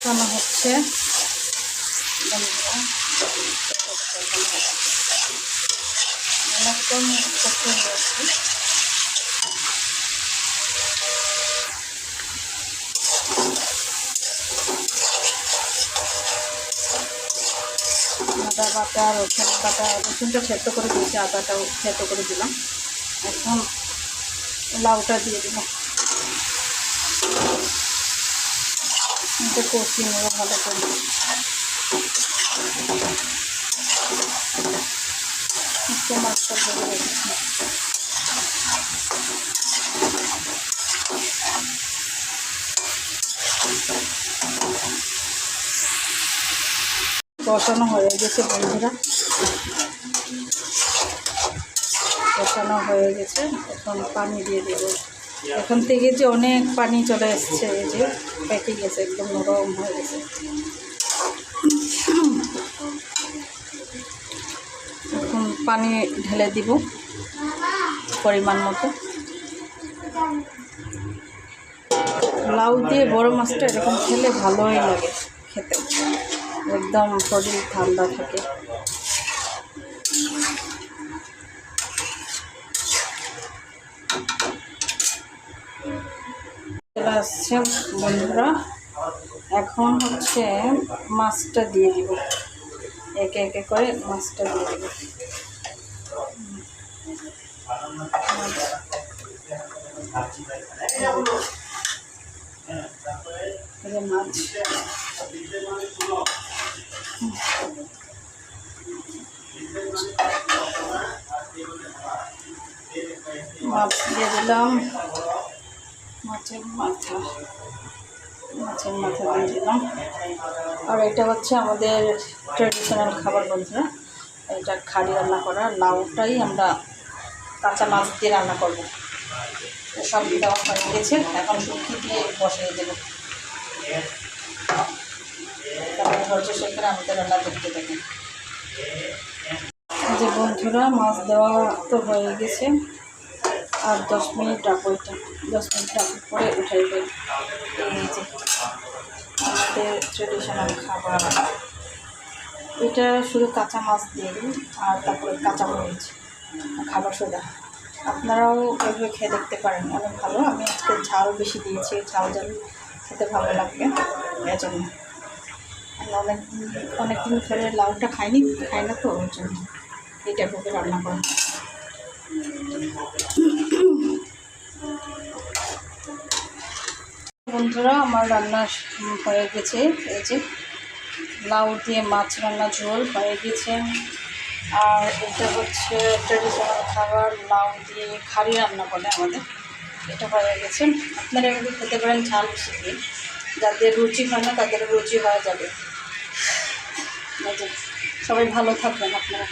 রান্না হচ্ছে অনেকক্ষণ করতে হয়েছে। আদা বাটা, রসুন বাটা, রসুনটা সেদ্ধ করে দিয়েছি, আদাটাও সেদ্ধ করে দিলাম। এখন লাউটা দিয়ে দিলাম, কষিয়ে নেব ভালো করে। মাছটা ভেজে রেখেছি। কষানো হয়ে গেছে বন্ধুরা, কষানো হয়ে গেছে। এখন পানি দিয়ে দেবো। এখন থেকে যে অনেক পানি চলে এসছে, এই যে পেকে গেছে, একদম নরম হয়ে গেছে। এখন পানি ঢেলে দিব পরিমাণ মতো। লাউ দিয়ে বড় মাছটা এরকম খেলে ভালোই লাগে খেতে, একদম শরীর ঠান্ডা থাকে। আসছে বন্ধুরা, এখন হচ্ছে মাছটা দিয়ে দিব, একে একে করে মাছটা দিয়ে দিব। মাছ মাছ দিয়ে দিলাম, মাছের মাথা দিয়ে দিলাম। আর এটা হচ্ছে আমাদের ট্রেডিশনাল খাবার বন্ধুরা, এটা খাড়ি রান্না করা লাউটাই আমরা কাঁচা মাছ দিয়ে রান্না করবো। সব দেওয়া হয়ে গেছে, এখন শুটকি দিয়ে বসিয়ে দেবো। তারপরে হচ্ছে সেখানে আমাদের রান্না করতে থাকি। যে বন্ধুরা মাছ দেওয়া তো হয়ে গেছে, আর 10 মিনিট রাখবো, এটা 10 মিনিট রাখার পরে উঠাই দেব। এই যে আমাদের ট্রেডিশনাল খাবার, এটা শুধু কাঁচা মাছ দিয়ে দিন আর তারপরে কাঁচা মরিচ, খাবার সোডা। আপনারাও এভাবে খেয়ে দেখতে পারেন, অনেক ভালো। আমি আজকে ঝাল বেশি দিয়েছি, ঝাল খেতে ভালো লাগবে এজন্য। অনেকদিন ধরে লাউটা খাই না তো, ওই জন্য এইটা ভেবে রান্না করা। বন্ধুরা আমার রান্না হয়ে গেছে, এই যে লাউ দিয়ে মাছ রান্না ঝোল হয়ে গেছে। আর এটা হচ্ছে ট্রেডিশনাল খাবার, লাউ দিয়ে খাড়ি রান্না বলে আমাদের, এটা হয়ে গেছে। আপনারা এভাবে খেতে পারেন ঝাল বেশি দিয়ে, যাদের রুচি হয় না তাদের রুচি হয়ে যাবে। সবাই ভালো থাকবেন আপনারা।